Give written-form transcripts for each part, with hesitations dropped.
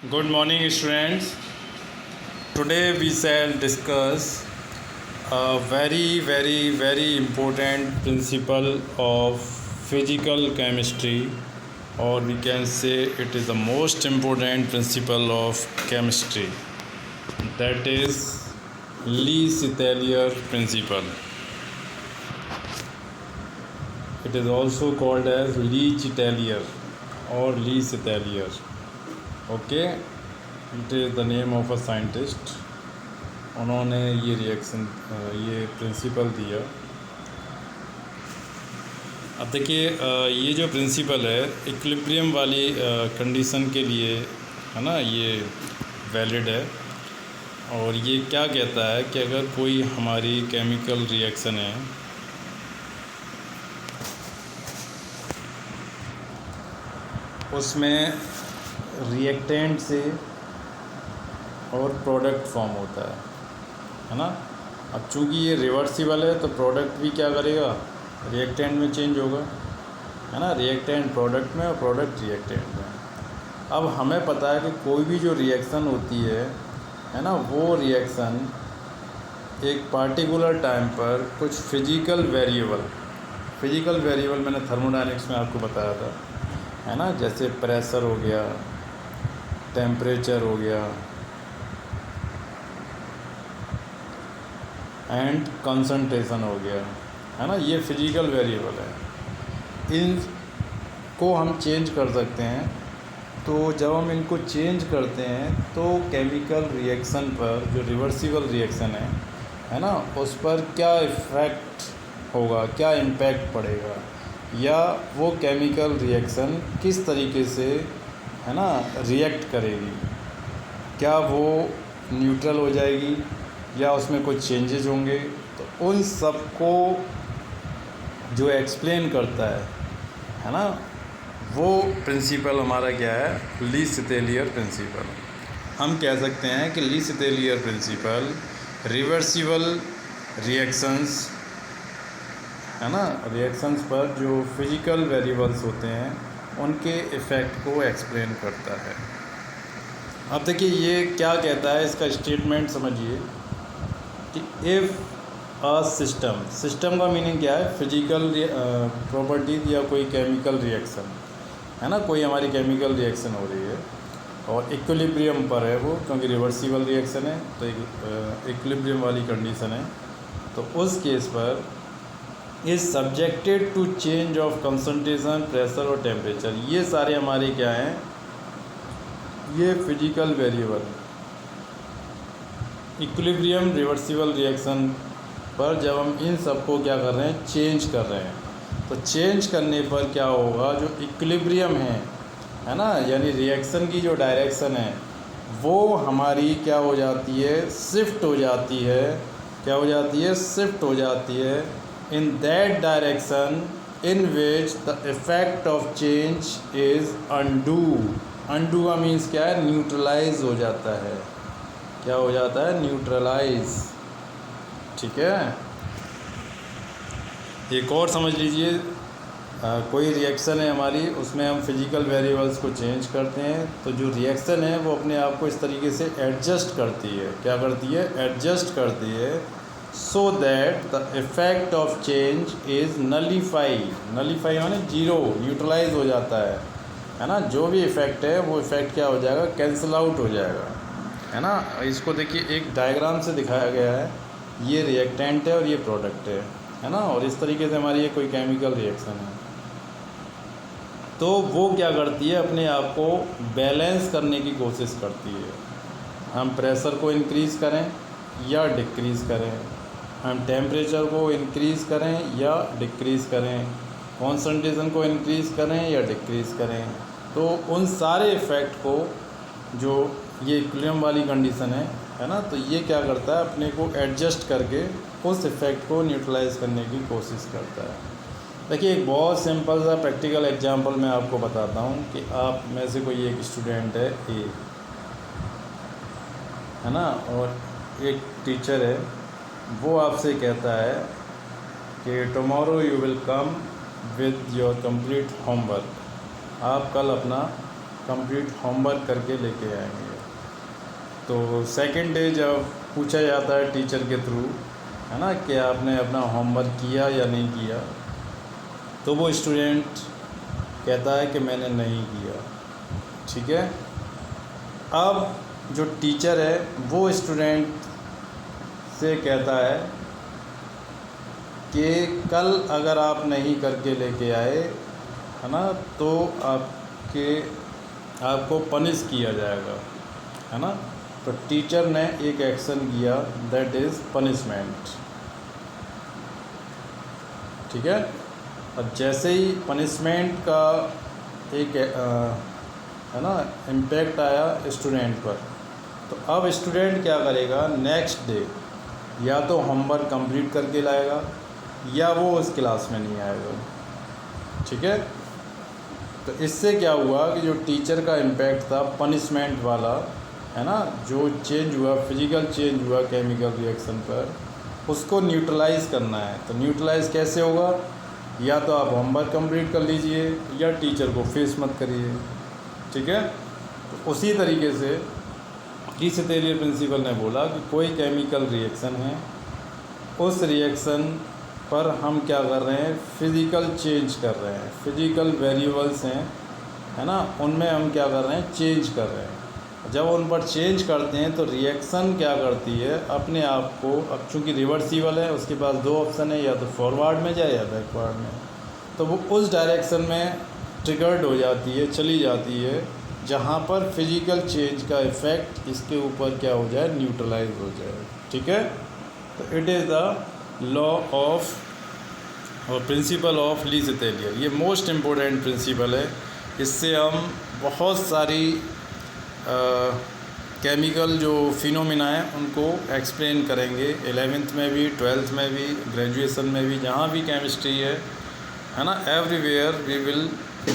Good morning, students. Today we shall discuss a very important principle of physical chemistry, or we can say it is the most important principle of chemistry. That is Le-Chatelier principle. It is also called as Le-Chatelier or Le-Chatelier. Okay, it is the name of a scientist. उन्होंने ये principal दिया. अब देखिए, ये जो principal है equilibrium वाली condition के लिए है ना, ये वैलिड है. और ये क्या कहता है कि अगर कोई हमारी केमिकल रिएक्शन है उसमें रिएक्टेंट से और प्रोडक्ट फॉर्म होता है ना. अब चूँकि ये रिवर्सिबल है तो प्रोडक्ट भी क्या करेगा, रिएक्टेंट में चेंज होगा, है ना. रिएक्टेंट प्रोडक्ट में और प्रोडक्ट रिएक्टेंट में. अब हमें पता है कि कोई भी जो रिएक्शन होती है ना, वो रिएक्शन एक पार्टिकुलर टाइम पर कुछ फिजिकल वेरिएबल मैंने थर्मोडायनेमिक्स में आपको बताया था, है ना. जैसे प्रेशर हो गया, टेम्परेचर हो गया एंड कंसंट्रेशन हो गया, है ना. ये फिजिकल वेरिएबल है. इनको हम चेंज कर सकते हैं. तो जब हम इनको चेंज करते हैं तो केमिकल रिएक्शन पर, जो रिवर्सिबल रिएक्शन है ना, उस पर क्या इफ़ेक्ट होगा, क्या इम्पैक्ट पड़ेगा, या वो केमिकल रिएक्शन किस तरीके से, है ना, रिएक्ट करेगी. क्या वो न्यूट्रल हो जाएगी या उसमें कुछ चेंजेस होंगे. तो उन सब को जो एक्सप्लेन करता है ना, वो प्रिंसिपल हमारा क्या है, ले-चैटेलियर प्रिंसिपल. हम कह सकते हैं कि ले-चैटेलियर प्रिंसिपल रिवर्सिबल रिएक्शंस, है ना, रिएक्शंस पर जो फिजिकल वेरिएबल्स होते हैं उनके इफ़ेक्ट को एक्सप्लेन करता है. अब देखिए ये क्या कहता है, इसका स्टेटमेंट समझिए कि इफ़ अ सिस्टम का मीनिंग क्या है, फिजिकल प्रॉपर्टीज या कोई केमिकल रिएक्शन, है ना. कोई हमारी केमिकल रिएक्शन हो रही है और इक्विलिब्रियम पर है वो, क्योंकि रिवर्सिबल रिएक्शन है तो इक्विलिब्रियम वाली कंडीशन है. तो उस केस पर is subjected to change of concentration, pressure और टेम्परेचर. ये सारे हमारे क्या हैं, ये physical variable. Equilibrium reversible reaction पर जब हम इन सब को क्या कर रहे हैं, चेंज कर रहे हैं, तो चेंज करने पर क्या होगा, जो इक्विलिब्रियम है ना, यानी रिएक्शन की जो डायरेक्शन है वो हमारी क्या हो जाती है, शिफ्ट हो जाती है. क्या हो जाती है, शिफ्ट हो जाती है in that direction in which the effect of change is undo का मीन्स क्या है, न्यूट्रलाइज हो जाता है. क्या हो जाता है, न्यूट्रलाइज. ठीक है. एक और समझ लीजिए, कोई रिएक्शन है हमारी, उसमें हम फिजिकल वेरिएबल्स को चेंज करते हैं, तो जो रिएक्शन है वो अपने आप को इस तरीके से एडजस्ट करती है. क्या करती है, एडजस्ट करती है, so that the effect of change is nullify माने जीरो, न्यूट्रलाइज हो जाता है ना. जो भी इफ़ेक्ट है वो इफ़ेक्ट क्या हो जाएगा, कैंसिल आउट हो जाएगा, है ना. इसको देखिए एक डायग्राम से दिखाया गया है. ये रिएक्टेंट है और ये प्रोडक्ट है ना. और इस तरीके से हमारी ये कोई केमिकल रिएक्शन है. तो वो क्या करती है, अपने आप को बैलेंस करने की कोशिश करती है. हम प्रेशर को इंक्रीज़ करें या डिक्रीज़ करें, हम टेम्परेचर को इंक्रीज़ करें या डिक्रीज़ करें, कॉन्सेंट्रेशन को इंक्रीज़ करें या डिक्रीज़ करें. तो उन सारे इफ़ेक्ट को, जो ये इक्विलिब्रियम वाली कंडीशन है ना, तो ये क्या करता है, अपने को एडजस्ट करके उस इफ़ेक्ट को न्यूट्रलाइज करने की कोशिश करता है. देखिए एक बहुत सिंपल सा प्रैक्टिकल एग्जांपल मैं आपको बताता हूँ कि आप में से कोई एक स्टूडेंट है ए, है ना, और एक टीचर है, वो आपसे कहता है कि tomorrow you will come with your complete homework. आप कल अपना कंप्लीट होमवर्क करके लेके आएंगे। तो सेकंड डे जब पूछा जाता है टीचर के थ्रू, है ना, कि आपने अपना होमवर्क किया या नहीं किया, तो वो स्टूडेंट कहता है कि मैंने नहीं किया। ठीक है। अब जो टीचर है वो स्टूडेंट से कहता है कि कल अगर आप नहीं करके लेके आए, है ना, तो आपको पनिश किया जाएगा, है ना। तो टीचर ने एक एक्शन किया, दैट इज़ पनिशमेंट। ठीक है। अब जैसे ही पनिशमेंट का एक है ना इम्पैक्ट आया स्टूडेंट पर, तो अब स्टूडेंट क्या करेगा, नेक्स्ट डे या तो होमवर्क कंप्लीट करके लाएगा या वो उस क्लास में नहीं आएगा। ठीक है। तो इससे क्या हुआ कि जो टीचर का इम्पैक्ट था पनिशमेंट वाला, है ना, जो चेंज हुआ, फिजिकल चेंज हुआ केमिकल रिएक्शन पर, उसको न्यूट्रलाइज़ करना है। तो न्यूट्रलाइज़ कैसे होगा, या तो आप होमवर्क कंप्लीट कर लीजिए या टीचर को फेस मत करिए। ठीक है। तो उसी तरीके से अरिस्टोटेलियन प्रिंसिपल ने बोला कि कोई केमिकल रिएक्शन है, उस रिएक्शन पर हम क्या कर रहे हैं, फिज़िकल चेंज कर रहे हैं, फिज़िकल वेरिएबल्स हैं, है ना, उनमें हम क्या कर रहे हैं, चेंज कर रहे हैं। जब उन पर चेंज करते हैं तो रिएक्शन क्या करती है, अपने आप को, अब चूँकि रिवर्सिबल है, उसके पास दो ऑप्शन है, या तो फॉरवर्ड में जाए या बैकवर्ड में, तो वो उस डायरेक्शन में ट्रिगर्ड हो जाती है, चली जाती है, जहाँ पर फिज़िकल चेंज का इफ़ेक्ट इसके ऊपर क्या हो जाए, न्यूट्रलाइज हो जाए। ठीक है। तो it is the law of और प्रिंसिपल ऑफ अरिस्टोटेलियन। ये मोस्ट इम्पोर्टेंट प्रिंसिपल है। इससे हम बहुत सारी केमिकल जो फिनोमिना है उनको एक्सप्लेन करेंगे 11th में भी, 12th में भी, ग्रेजुएशन में भी, जहाँ भी केमिस्ट्री है ना, everywhere we will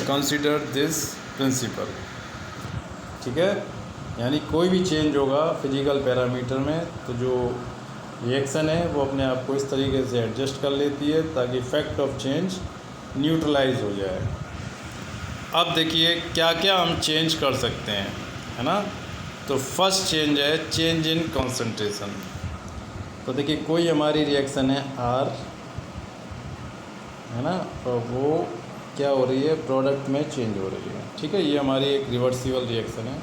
consider this principle. ठीक है। यानी कोई भी चेंज होगा फिजिकल पैरामीटर में, तो जो रिएक्शन है वो अपने आप को इस तरीके से एडजस्ट कर लेती है ताकि इफ़ेक्ट ऑफ चेंज न्यूट्रलाइज हो जाए। अब देखिए क्या क्या हम चेंज कर सकते हैं, है ना। तो फर्स्ट चेंज है चेंज इन कंसंट्रेशन। तो देखिए कोई हमारी रिएक्शन है R, है ना, और वो क्या हो रही है, प्रोडक्ट में चेंज हो रही है। ठीक है। ये हमारी एक रिवर्सिबल रिएक्शन है।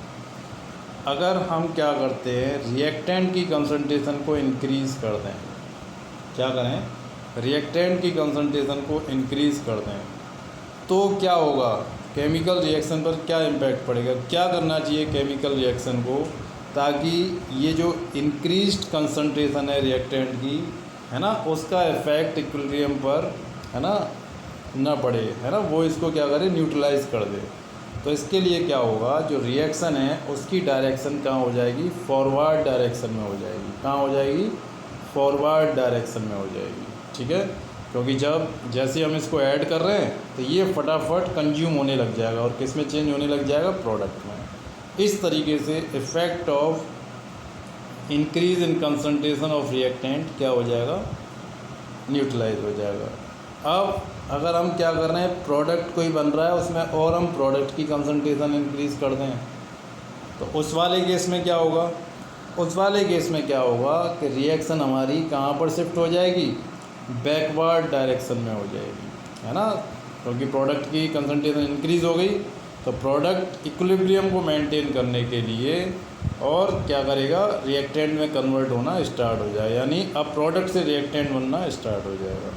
अगर हम क्या करते हैं, रिएक्टेंट की कंसंट्रेशन को इंक्रीज़ कर दें, क्या करें, रिएक्टेंट की कंसंट्रेशन को इंक्रीज़ कर दें, तो क्या होगा, केमिकल रिएक्शन पर क्या इम्पैक्ट पड़ेगा, क्या करना चाहिए केमिकल रिएक्शन को, ताकि ये जो इंक्रीज्ड कंसंट्रेशन है रिएक्टेंट की, है ना, उसका इफ़ेक्ट इक्विलिब्रियम पर, है ना पड़े, है ना, वो इसको क्या करे, न्यूट्रलाइज कर दे। तो इसके लिए क्या होगा, जो रिएक्शन है उसकी डायरेक्शन कहाँ हो जाएगी, फॉरवर्ड डायरेक्शन में हो जाएगी। कहाँ हो जाएगी, फॉरवर्ड डायरेक्शन में हो जाएगी। ठीक है। क्योंकि जैसे हम इसको ऐड कर रहे हैं तो ये फटाफट कंज्यूम होने लग जाएगा और किस में चेंज होने लग जाएगा, प्रोडक्ट में। इस तरीके से effect of increase in concentration of reactant क्या हो जाएगा, न्यूट्रलाइज हो जाएगा। अब अगर हम क्या कर रहे हैं, प्रोडक्ट कोई बन रहा है उसमें और हम प्रोडक्ट की कंसंट्रेशन इंक्रीज़ कर दें, तो उस वाले केस में क्या होगा, उस वाले केस में क्या होगा कि रिएक्शन हमारी कहाँ पर शिफ्ट हो जाएगी, बैकवर्ड डायरेक्शन में हो जाएगी, है ना, क्योंकि प्रोडक्ट की कंसंट्रेशन इंक्रीज़ हो गई। तो प्रोडक्ट इक्विलिब्रियम को मेंटेन करने के लिए और क्या करेगा, रिएक्टेंट में कन्वर्ट होना स्टार्ट हो जाए, यानी अब प्रोडक्ट से रिएक्टेंट बनना स्टार्ट हो जाएगा।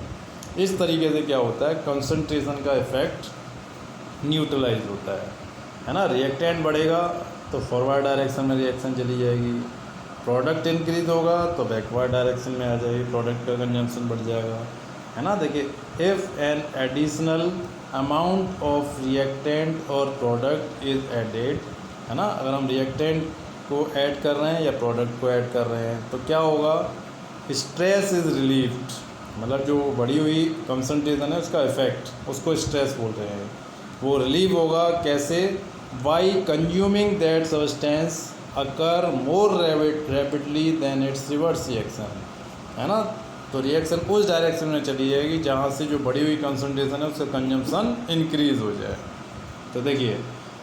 इस तरीके से क्या होता है, कंसंट्रेशन का इफ़ेक्ट न्यूट्रलाइज होता है ना। रिएक्टेंट बढ़ेगा तो फॉरवर्ड डायरेक्शन में रिएक्शन चली जाएगी, प्रोडक्ट इंक्रीज होगा तो बैकवर्ड डायरेक्शन में आ जाएगी, प्रोडक्ट का कंजम्पशन बढ़ जाएगा, है ना। देखिए, if an additional amount of reactant और प्रोडक्ट इज़ एडेड, है ना, अगर हम रिएक्टेंट को ऐड कर रहे हैं या प्रोडक्ट को ऐड कर रहे हैं तो क्या होगा, स्ट्रेस इज़ रिलीव्ड, मतलब जो बढ़ी हुई कंसंट्रेशन है उसका इफ़ेक्ट, उसको स्ट्रेस बोल रहे हैं, वो रिलीव होगा। कैसे, by consuming that substance occur more rapidly than its reverse reaction, है ना। तो रिएक्शन उस डायरेक्शन में चली जाएगी जहाँ से जो बढ़ी हुई कंसंट्रेशन है उसका कंजम्पशन इंक्रीज़ हो जाए। तो देखिए,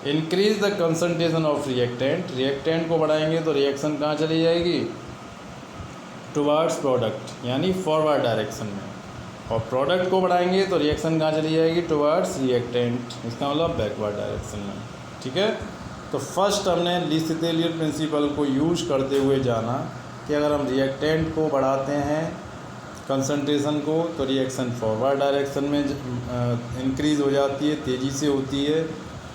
increase the concentration of reactant, reactant को बढ़ाएंगे तो रिएक्शन कहाँ चली जाएगी, टुवार्ड्स प्रोडक्ट यानी फॉरवर्ड डायरेक्शन में, और प्रोडक्ट को बढ़ाएंगे तो रिएक्शन कहाँ चली जाएगी, टुवार्ड्स रिएक्टेंट, इसका मतलब बैकवर्ड डायरेक्शन में। ठीक है, तो फर्स्ट हमने लीस्टेलियर प्रिंसिपल को यूज करते हुए जाना कि अगर हम रिएक्टेंट को बढ़ाते हैं कंसंट्रेशन को तो रिएक्शन फॉरवर्ड डायरेक्शन में इंक्रीज़ हो जाती है, तेज़ी से होती है,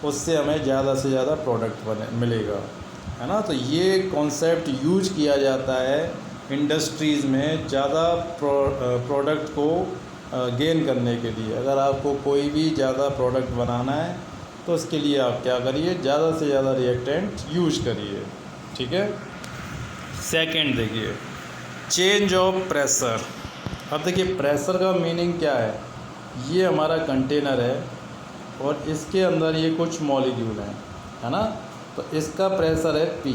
उससे हमें ज़्यादा से ज़्यादा प्रोडक्ट मिलेगा, है ना। तो ये कॉन्सेप्ट यूज किया जाता है इंडस्ट्रीज़ में ज़्यादा प्रोडक्ट को गेन करने के लिए। अगर आपको कोई भी ज़्यादा प्रोडक्ट बनाना है तो उसके लिए आप क्या करिए, ज़्यादा से ज़्यादा रिएक्टेंट यूज करिए। ठीक है, सेकंड देखिए, चेंज ऑफ प्रेशर। अब देखिए प्रेशर का मीनिंग क्या है, ये हमारा कंटेनर है और इसके अंदर ये कुछ मॉलिक्यूल हैं, है ना। तो इसका प्रेशर है P।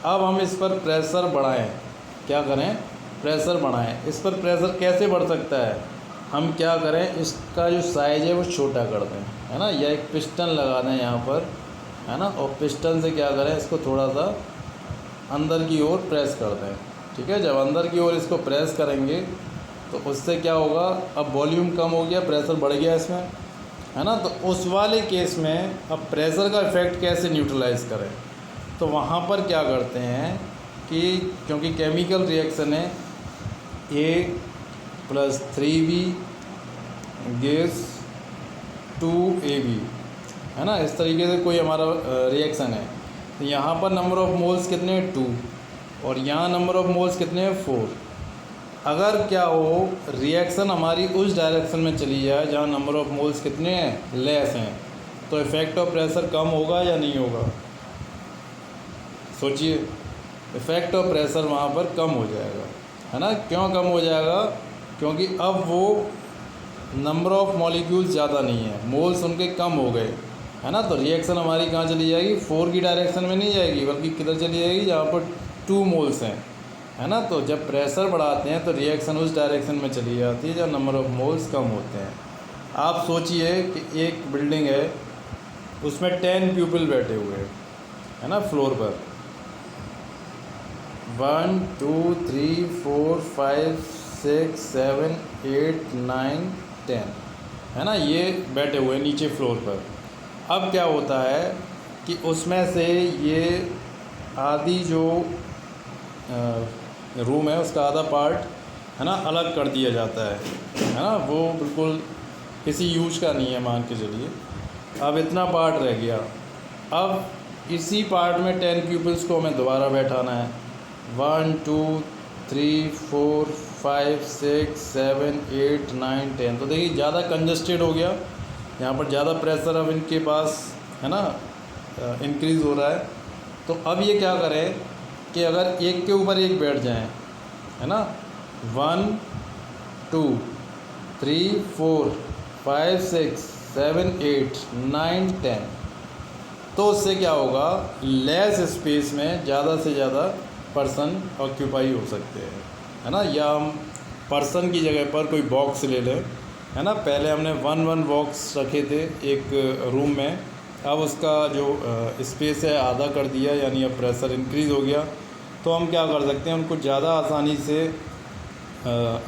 अब हम इस पर प्रेशर बढ़ाएं, क्या करें, प्रेशर बढ़ाएं। इस पर प्रेशर कैसे बढ़ सकता है, हम क्या करें, इसका जो साइज़ है वो छोटा कर दें, है ना, या एक पिस्टन लगा दें यहाँ पर, है ना, और पिस्टन से क्या करें, इसको थोड़ा सा अंदर की ओर प्रेस कर दें। ठीक है, जब अंदर की ओर इसको प्रेस करेंगे तो उससे क्या होगा, अब वॉल्यूम कम हो गया, प्रेशर बढ़ गया इसमें, है ना। तो उस वाले केस में अब प्रेशर का इफ़ेक्ट कैसे न्यूट्रलाइज़ करें, तो वहाँ पर क्या करते हैं कि क्योंकि केमिकल रिएक्शन है A+3B गिव्स 2AB, है ना, इस तरीके से कोई हमारा रिएक्शन है। तो यहाँ पर नंबर ऑफ़ मोल्स कितने हैं 2 और यहाँ नंबर ऑफ़ मोल्स कितने हैं 4। अगर क्या हो, रिएक्शन हमारी उस डायरेक्शन में चली जाए जहाँ नंबर ऑफ़ मोल्स कितने हैं, लेस हैं, तो इफ़ेक्ट ऑफ प्रेशर कम होगा या नहीं होगा, सोचिए। इफ़ेक्ट ऑफ प्रेशर वहाँ पर कम हो जाएगा, है ना। क्यों कम हो जाएगा, क्योंकि अब वो नंबर ऑफ़ मॉलिक्यूल्स ज़्यादा नहीं है, मोल्स उनके कम हो गए, है ना। तो रिएक्शन हमारी कहाँ चली जाएगी, 4 की डायरेक्शन में नहीं जाएगी, बल्कि किधर चली जाएगी, जहाँ पर 2 मोल्स हैं, है ना। तो जब प्रेशर बढ़ाते हैं तो रिएक्शन उस डायरेक्शन में चली जाती है जहाँ नंबर ऑफ़ मोल्स कम होते हैं। आप सोचिए कि एक बिल्डिंग है, उसमें 10 पीपल बैठे हुए हैं, है ना, फ्लोर पर 1 2 3 4 5 6 7 8 9 10, है ना, ये बैठे हुए नीचे फ्लोर पर। अब क्या होता है कि उसमें से ये आधी जो रूम है उसका आधा पार्ट, है ना, अलग कर दिया जाता है ना, वो बिल्कुल किसी यूज का नहीं है मान के चलिए। अब इतना पार्ट रह गया, अब इसी पार्ट में 10 पीपल्स को हमें दोबारा बैठाना है, 1 2 3 4 5 6 7 8 9 10। तो देखिए ज़्यादा कंजस्टेड हो गया, यहाँ पर ज़्यादा प्रेशर अब इनके पास, है ना, इंक्रीज़ हो रहा है। तो अब ये क्या करें कि अगर एक के ऊपर एक बैठ जाएं, है ना, 1 2 3 4 5 6 7 8 9 10, तो उससे क्या होगा, लेस स्पेस में ज़्यादा से ज़्यादा पर्सन ऑक्यूपाई हो सकते हैं, है ना। या हम पर्सन की जगह पर कोई बॉक्स ले लें, है ना। पहले हमने 1 बॉक्स रखे थे एक रूम में, अब उसका जो स्पेस है आधा कर दिया, यानी अब प्रेशर इंक्रीज़ हो गया। तो हम क्या कर सकते हैं, उनको ज़्यादा आसानी से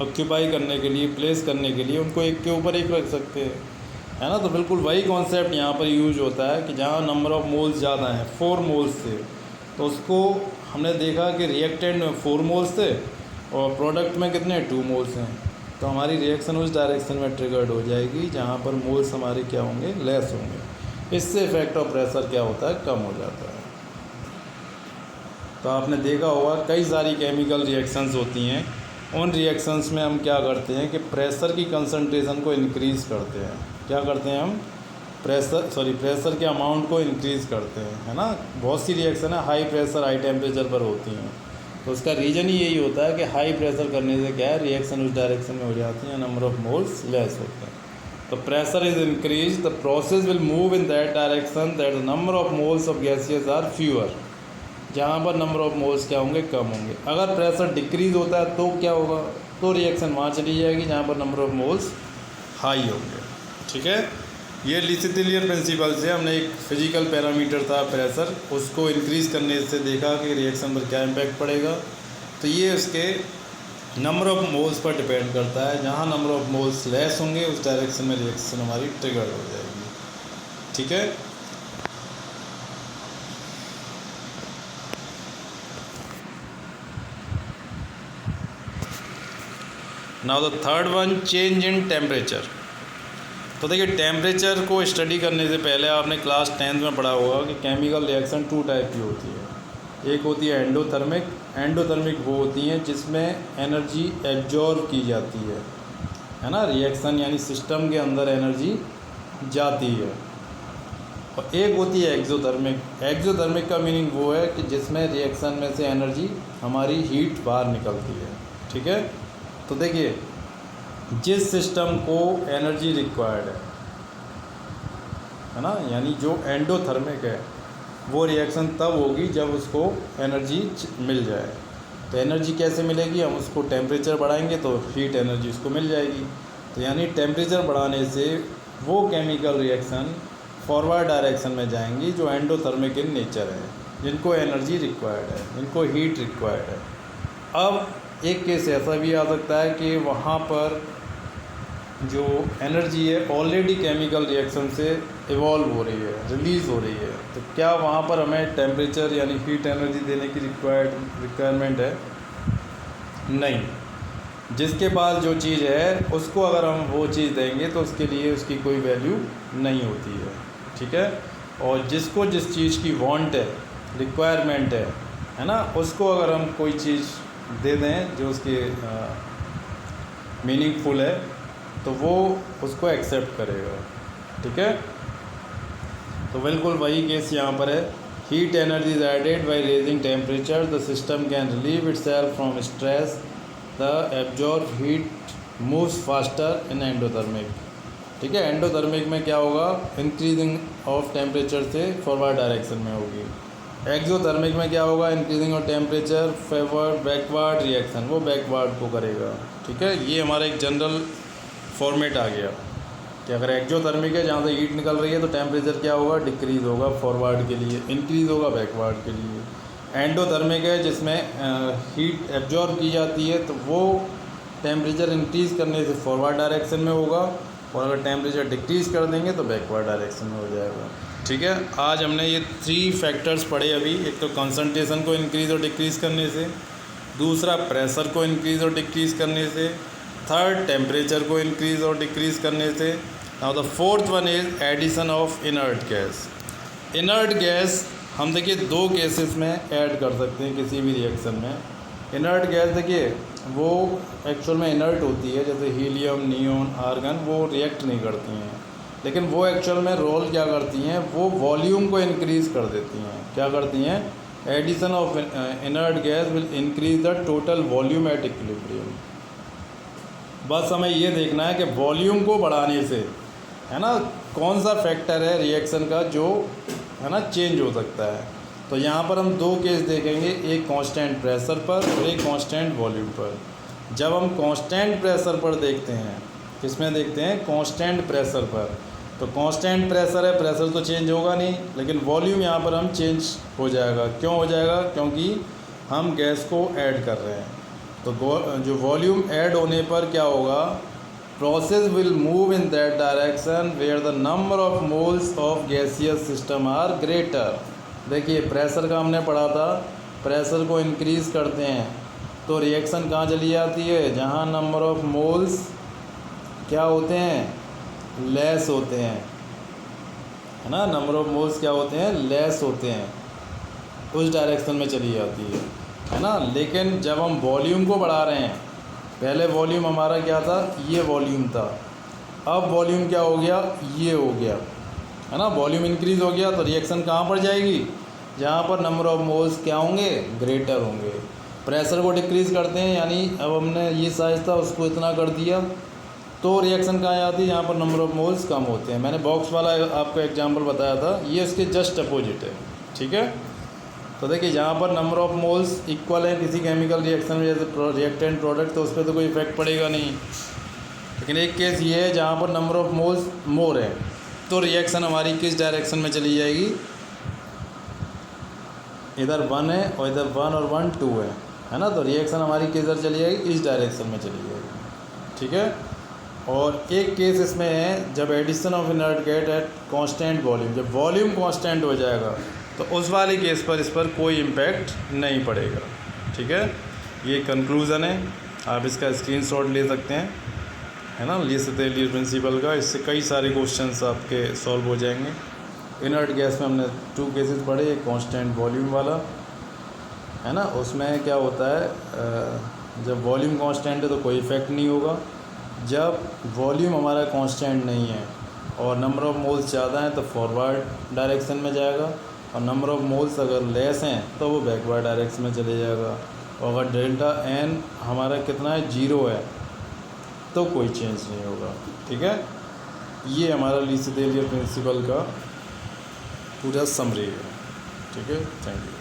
ऑक्यूपाई करने के लिए, प्लेस करने के लिए उनको एक के ऊपर एक रख सकते हैं, है ना। तो बिल्कुल वही कॉन्सेप्ट यहाँ पर यूज होता है कि जहाँ नंबर ऑफ़ मोल्स ज़्यादा हैं, 4 मोल्स थे, तो उसको हमने देखा कि रिएक्टेंट में 4 मोल्स थे और प्रोडक्ट में कितने 2 मोल्स हैं, तो हमारी रिएक्शन उस डायरेक्शन में ट्रिगर्ड हो जाएगी जहाँ पर मोल्स हमारे क्या होंगे, लेस होंगे। इससे इफेक्ट ऑफ प्रेशर क्या होता है, कम हो जाता है। तो आपने देखा होगा कई सारी केमिकल रिएक्शंस होती हैं, उन रिएक्शंस में हम क्या करते हैं कि प्रेशर की कंसंट्रेशन को इंक्रीज़ करते हैं। क्या करते हैं हम, प्रेशर के अमाउंट को इंक्रीज़ करते हैं, है ना। बहुत सी रिएक्शन है हाई प्रेशर हाई टेम्परेचर पर होती हैं, तो उसका रीज़न ही यही होता है कि हाई प्रेशर करने से क्या है, रिएक्शन उस डायरेक्शन में हो जाती है, नंबर ऑफ़ मोल्स लेस होते हैं। तो pressure is increase, the process will move in that direction that the number of moles of gases are fewer, जहाँ पर नंबर ऑफ़ मोल्स क्या होंगे, कम होंगे। अगर प्रेशर डिक्रीज़ होता है तो क्या होगा, तो रिएक्शन वहाँ चली जाएगी जहाँ पर नंबर ऑफ़ मोल्स हाई होंगे। ठीक है, ये लिसिथिलियर प्रिंसिपल से हमने एक फिजिकल पैरामीटर था प्रेशर, उसको इंक्रीज़ करने से देखा कि रिएक्शन पर क्या इम्पैक्ट पड़ेगा। तो ये उसके number of moles per depend करता है। जहाँ नंबर ऑफ़ मोल्स लेस होंगे उस डायरेक्शन में रिएक्शन हमारी ट्रिगर हो जाएगी। ठीक है। Now the third one, change in temperature. तो देखिए, टेम्परेचर को स्टडी करने से पहले आपने क्लास 10th में पढ़ा होगा कि केमिकल रिएक्शन 2 टाइप की होती है। एक होती है एंडोथर्मिक। एंडोथर्मिक वो होती हैं जिसमें एनर्जी एब्जॉर्ब की जाती है ना, रिएक्शन यानी सिस्टम के अंदर एनर्जी जाती है। और एक होती है एक्सोथर्मिक। एक्सोथर्मिक का मीनिंग वो है कि जिसमें रिएक्शन में से एनर्जी हमारी हीट बाहर निकलती है। ठीक है। तो देखिए, जिस सिस्टम को एनर्जी रिक्वायर्ड है ना, यानी जो एंडोथर्मिक है, वो रिएक्शन तब होगी जब उसको एनर्जी मिल जाए। तो एनर्जी कैसे मिलेगी? हम उसको टेम्परेचर बढ़ाएंगे तो हीट एनर्जी उसको मिल जाएगी। तो यानी टेम्परेचर बढ़ाने से वो केमिकल रिएक्शन फॉरवर्ड डायरेक्शन में जाएंगी जो एंडोथर्मिक इन नेचर है, जिनको एनर्जी रिक्वायर्ड है, जिनको हीट रिक्वायर्ड है। अब एक केस ऐसा भी आ सकता है कि वहाँ पर जो एनर्जी है ऑलरेडी केमिकल रिएक्शन से इवॉल्व हो रही है, रिलीज़ हो रही है। तो क्या वहाँ पर हमें टेम्परेचर यानी हीट एनर्जी देने की रिक्वायरमेंट है? नहीं। जिसके पास जो चीज़ है उसको अगर हम वो चीज़ देंगे तो उसके लिए उसकी कोई वैल्यू नहीं होती है। ठीक है। और जिसको जिस चीज़ की वांट है, रिक्वायरमेंट है ना, उसको अगर हम कोई चीज़ दे दें जो उसके मीनिंगफुल है तो वो उसको एक्सेप्ट करेगा। ठीक है। तो बिल्कुल वही केस यहाँ पर है। Heat energy is added by raising temperature, the system can relieve itself from stress, the absorb heat moves faster in endothermic. ठीक है। एंडोथर्मिक में क्या होगा? इंक्रीजिंग ऑफ टेम्परेचर से फॉरवर्ड डायरेक्शन में होगी। एक्सोथर्मिक में क्या होगा? Increasing of temperature forward backward reaction, वो बैकवर्ड को करेगा। ठीक है। ये हमारा एक जनरल फॉर्मेट आ गया कि अगर एक्सोथर्मिक है, जहाँ से हीट निकल रही है, तो टेम्परेचर क्या होगा? डिक्रीज़ होगा फॉरवर्ड के लिए, इंक्रीज़ होगा बैकवर्ड के लिए। एंडोथर्मिक है जिसमें हीट एब्जॉर्ब की जाती है, तो वो टेम्परेचर इंक्रीज़ करने से फॉरवर्ड डायरेक्शन में होगा, और अगर टेम्परेचर डिक्रीज़ कर देंगे तो बैकवर्ड डायरेक्शन में हो जाएगा। ठीक है। आज हमने ये 3 फैक्टर्स पढ़े अभी। एक तो कंसंट्रेशन को इंक्रीज़ और डिक्रीज़ करने से, दूसरा प्रेशर को इंक्रीज़ और डिक्रीज़ करने से, थर्ड टेम्परेचर को इंक्रीज़ और डिक्रीज़ करने से। Now the fourth one is addition of inert gas. Inert gas हम देखिए 2 केसेस में ऐड कर सकते हैं किसी भी रिएक्शन में। इनर्ट गैस देखिए वो एक्चुअल में इनर्ट होती है, जैसे हीलियम, नियोन, आर्गन, वो रिएक्ट नहीं करती हैं, लेकिन वो एक्चुअल में रोल क्या करती हैं? वो वॉल्यूम को इंक्रीज़ कर देती हैं। क्या करती हैं? Addition of inert gas will increase the total volume at equilibrium. बस हमें ये देखना है कि वॉल्यूम को बढ़ाने से, है ना, कौन सा फैक्टर है रिएक्शन का जो, है ना, चेंज हो सकता है। तो यहाँ पर हम 2 केस देखेंगे, एक कांस्टेंट प्रेशर पर और एक कांस्टेंट वॉल्यूम पर। जब हम कांस्टेंट प्रेशर पर देखते हैं, किसमें देखते हैं? कांस्टेंट प्रेशर पर। तो कांस्टेंट प्रेशर है, प्रेशर तो चेंज होगा नहीं, लेकिन वॉल्यूम यहाँ पर हम चेंज हो जाएगा। क्यों हो जाएगा? क्योंकि हम गैस को ऐड कर रहे हैं। तो जो वॉल्यूम ऐड होने पर क्या होगा? Process will move in that direction where the number of moles of gaseous system are greater. देखिए, प्रेशर का हमने पढ़ा था, प्रेशर को इंक्रीज़ करते हैं तो रिएक्शन कहाँ चली जाती है? जहाँ नंबर ऑफ मोल्स क्या होते हैं? लेस होते हैं, है ना। नंबर ऑफ मोल्स क्या होते हैं? लेस होते हैं, उस डायरेक्शन में चली जाती है ना। लेकिन जब हम वॉल्यूम को बढ़ा रहे हैं, पहले वॉल्यूम हमारा क्या था? ये वॉल्यूम था। अब वॉल्यूम क्या हो गया? ये हो गया, है ना। वॉल्यूम इंक्रीज़ हो गया तो रिएक्शन कहाँ पर जाएगी? जहाँ पर नंबर ऑफ मोल्स क्या होंगे? ग्रेटर होंगे। प्रेशर को डिक्रीज़ करते हैं, यानी अब हमने ये साइज था उसको इतना कर दिया, तो रिएक्शन कहाँ आती है? यहाँ पर नंबर ऑफ मोल्स कम होते हैं। मैंने बॉक्स वाला आपको एग्जांपल बताया था, ये इसके जस्ट अपोजिट है। ठीक है। तो देखिए, जहाँ पर नंबर ऑफ मोल्स इक्वल है किसी केमिकल रिएक्शन में, जैसे रिएक्टेंट प्रोडक्ट, तो उस पर तो कोई इफेक्ट पड़ेगा नहीं। लेकिन एक केस ये है जहाँ पर नंबर ऑफ मोल्स मोर है, तो रिएक्शन हमारी किस डायरेक्शन में चली जाएगी, इधर 1 है और इधर 1 और 1 2 है ना, तो रिएक्शन हमारी किधर चली जाएगी, इस डायरेक्शन में चली जाएगी। ठीक है। और एक केस इसमें है, जब addition of inert gas at constant volume, जब वॉल्यूम कांस्टेंट हो जाएगा तो उस वाले केस पर इस पर कोई इम्पैक्ट नहीं पड़ेगा। ठीक है, ये कंक्लूज़न है, आप इसका स्क्रीनशॉट ले सकते हैं, है ना, ली सतेलियर प्रिंसिपल का। इससे कई सारे क्वेश्चंस आपके सॉल्व हो जाएंगे। इनर्ट गैस में हमने 2 केसेस पढ़े, एक कांस्टेंट वॉल्यूम वाला, है ना, उसमें क्या होता है, जब वॉल्यूम कांस्टेंट है तो कोई इफ़ेक्ट नहीं होगा। जब वॉल्यूम हमारा कांस्टेंट नहीं है और नंबर ऑफ़ मोल्स ज़्यादा हैं तो फॉरवर्ड डायरेक्शन में जाएगा, और नंबर ऑफ़ मोल्स अगर लेस हैं तो वो बैकवर्ड डायरेक्शन में चले जाएगा। और अगर डेल्टा एन हमारा कितना है, 0 है, तो कोई चेंज नहीं होगा। ठीक है, ये हमारा ली सतेलियर प्रिंसिपल का पूरा समरी है। ठीक है, थैंक यू।